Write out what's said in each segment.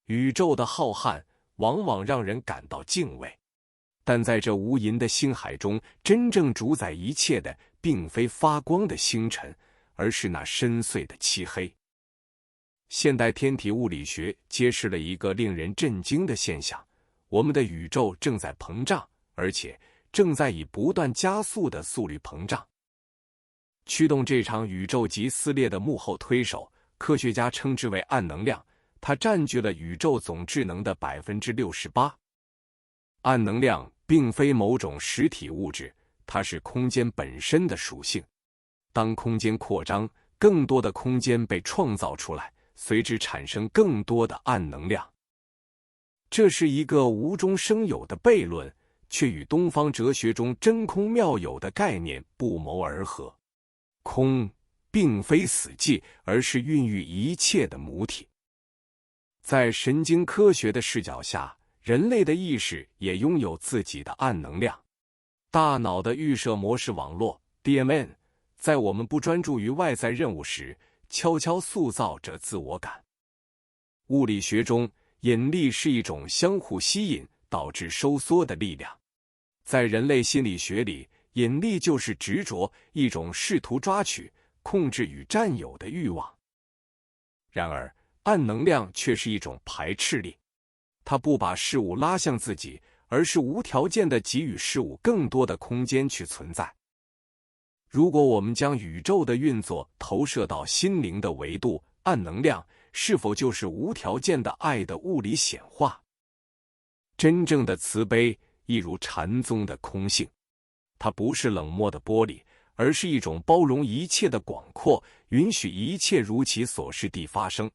宇宙的浩瀚往往让人感到敬畏，但在这无垠的星海中，真正主宰一切的并非发光的星辰，而是那深邃的漆黑。现代天体物理学揭示了一个令人震惊的现象：我们的宇宙正在膨胀，而且正在以不断加速的速率膨胀。驱动这场宇宙级撕裂的幕后推手，科学家称之为暗能量，它占据了宇宙总质能的 68%。暗能量并非某种实体物质，它是空间本身的属性。当空间扩张，更多的空间被创造出来，随之产生更多的暗能量。这是一个无中生有的悖论，却与东方哲学中真空妙有的概念不谋而合。空并非死寂，而是孕育一切的母体。在神经科学的视角下，人类的意识也拥有自己的暗能量。大脑的预设模式网络 DMN 在我们不专注于外在任务时，悄悄塑造着自我感。物理学中，引力是一种相互吸引导致收缩的力量。在人类心理学里，引力就是执着，一种试图抓取、控制与占有的欲望。然而，暗能量却是一种排斥力，它不把事物拉向自己，而是无条件地给予事物更多的空间去存在。如果我们将宇宙的运作投射到心灵的维度，暗能量是否就是无条件的爱的物理显化？真正的慈悲一如禅宗的空性，它不是冷漠的玻璃，而是一种包容一切的广阔，允许一切如其所是地发生。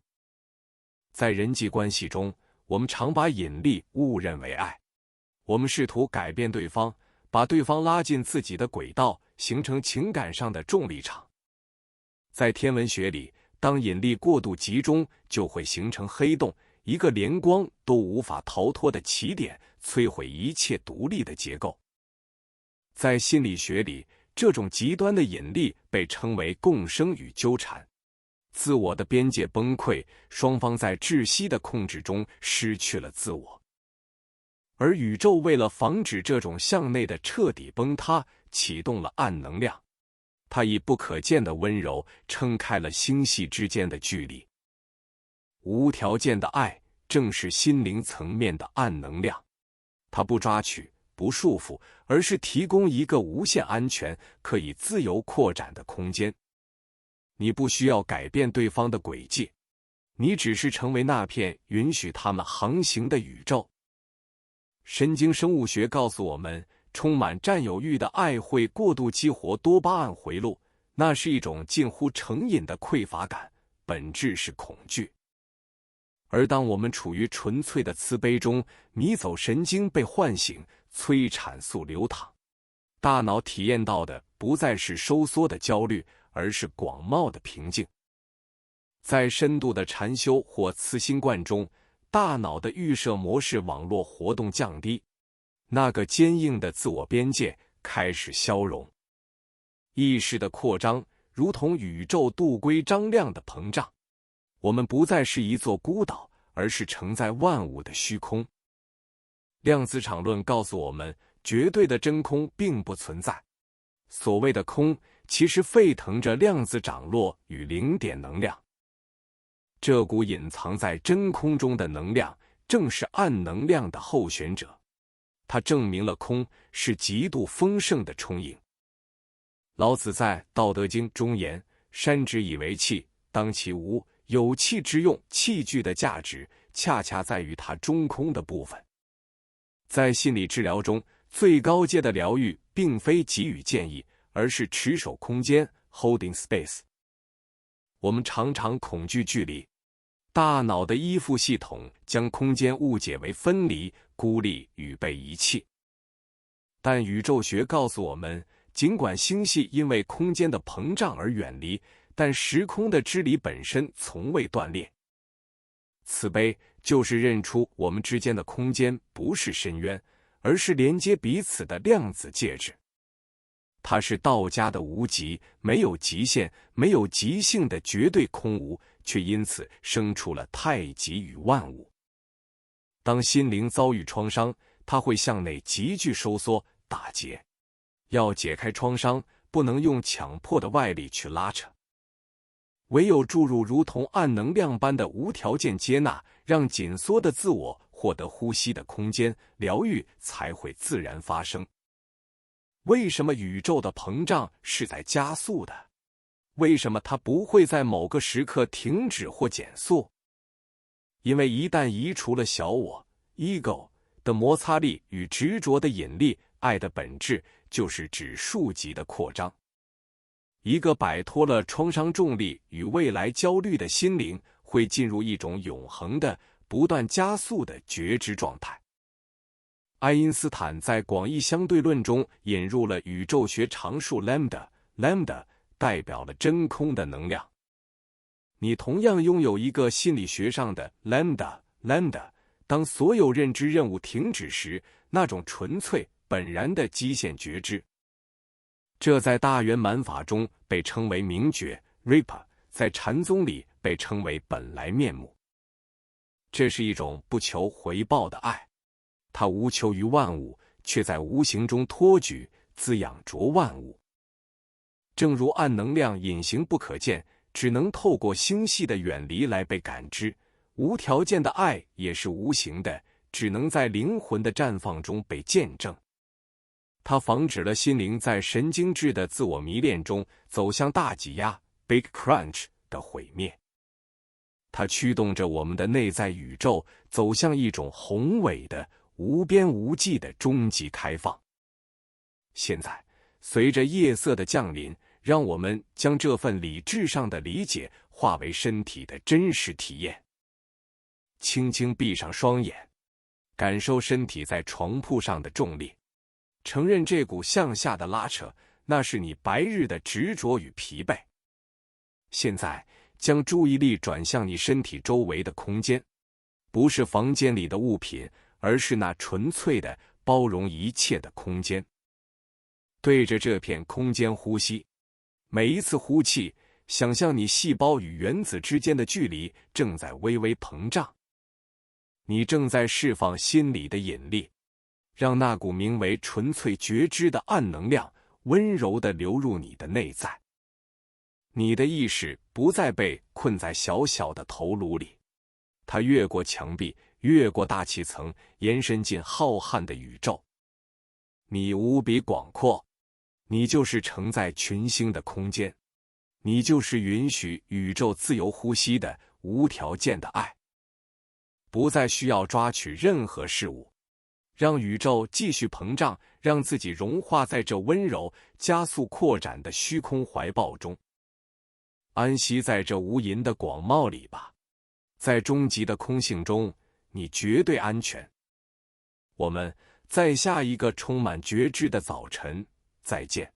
在人际关系中，我们常把引力误认为爱，我们试图改变对方，把对方拉进自己的轨道，形成情感上的重力场。在天文学里，当引力过度集中，就会形成黑洞，一个连光都无法逃脱的起点，摧毁一切独立的结构。在心理学里，这种极端的引力被称为共生与纠缠。自我的边界崩溃，双方在窒息的控制中失去了自我。而宇宙为了防止这种向内的彻底崩塌，启动了暗能量。它以不可见的温柔撑开了星系之间的距离。无条件的爱正是心灵层面的暗能量，它不抓取，不束缚，而是提供一个无限安全、可以自由扩展的空间。你不需要改变对方的轨迹，你只是成为那片允许他们航行的宇宙。神经生物学告诉我们，充满占有欲的爱会过度激活多巴胺回路，那是一种近乎成瘾的匮乏感，本质是恐惧。而当我们处于纯粹的慈悲中，迷走神经被唤醒，催产素流淌，大脑体验到的不再是收缩的焦虑，而是广袤的平静。在深度的禅修或慈心观中，大脑的预设模式网络活动降低，那个坚硬的自我边界开始消融。意识的扩张如同宇宙度规张量的膨胀，我们不再是一座孤岛，而是承载万物的虚空。量子场论告诉我们，绝对的真空并不存在。所谓的空，其实沸腾着量子涨落与零点能量。这股隐藏在真空中的能量，正是暗能量的候选者。它证明了空是极度丰盛的充盈。老子在《道德经》中言：“山之以为器，当其无。有器之用，器具的价值恰恰在于它中空的部分。”在心理治疗中，最高阶的疗愈并非给予建议，而是持守空间 （holding space）。我们常常恐惧距离，大脑的依附系统将空间误解为分离、孤立与被遗弃。但宇宙学告诉我们，尽管星系因为空间的膨胀而远离，但时空的支离本身从未断裂。慈悲就是认出我们之间的空间不是深渊，而是连接彼此的量子介质。它是道家的无极，没有极限，没有极性的绝对空无，却因此生出了太极与万物。当心灵遭遇创伤，它会向内急剧收缩、打结。要解开创伤，不能用强迫的外力去拉扯，唯有注入如同暗能量般的无条件接纳，让紧缩的自我获得呼吸的空间，疗愈才会自然发生。为什么宇宙的膨胀是在加速的？为什么它不会在某个时刻停止或减速？因为一旦移除了小我 ego 的摩擦力与执着的引力，爱的本质就是指数级的扩张。一个摆脱了创伤重力与未来焦虑的心灵，会进入一种永恒的、不断加速的觉知状态。爱因斯坦在广义相对论中引入了宇宙学常数 lambda 代表了真空的能量。你同样拥有一个心理学上的 lambda。当所有认知任务停止时，那种纯粹本然的基线觉知，这在大圆满法中被称为明觉 Ripa， 在禅宗里被称为本来面目。这是一种不求回报的爱，它无求于万物，却在无形中托举、滋养着万物。正如暗能量隐形不可见，只能透过星系的远离来被感知，无条件的爱也是无形的，只能在灵魂的绽放中被见证。它防止了心灵在神经质的自我迷恋中走向大挤压 Big Crunch 的毁灭。它驱动着我们的内在宇宙走向一种宏伟的、无边无际的终极开放。现在，随着夜色的降临，让我们将这份理智上的理解化为身体的真实体验。轻轻闭上双眼，感受身体在床铺上的重力，承认这股向下的拉扯，那是你白日的执着与疲惫。现在，将注意力转向你身体周围的空间，不是房间里的物品，而是那纯粹的、包容一切的空间。对着这片空间呼吸，每一次呼气，想象你细胞与原子之间的距离正在微微膨胀。你正在释放心理的引力，让那股名为纯粹觉知的暗能量温柔地流入你的内在。你的意识不再被困在小小的头颅里，它越过墙壁，越过大气层，延伸进浩瀚的宇宙。你无比广阔，你就是承载群星的空间，你就是允许宇宙自由呼吸的无条件的爱。不再需要抓取任何事物，让宇宙继续膨胀，让自己融化在这温柔、加速扩展的虚空怀抱中。安息在这无垠的广袤里吧，在终极的空性中，你绝对安全。我们在下一个充满觉知的早晨再见。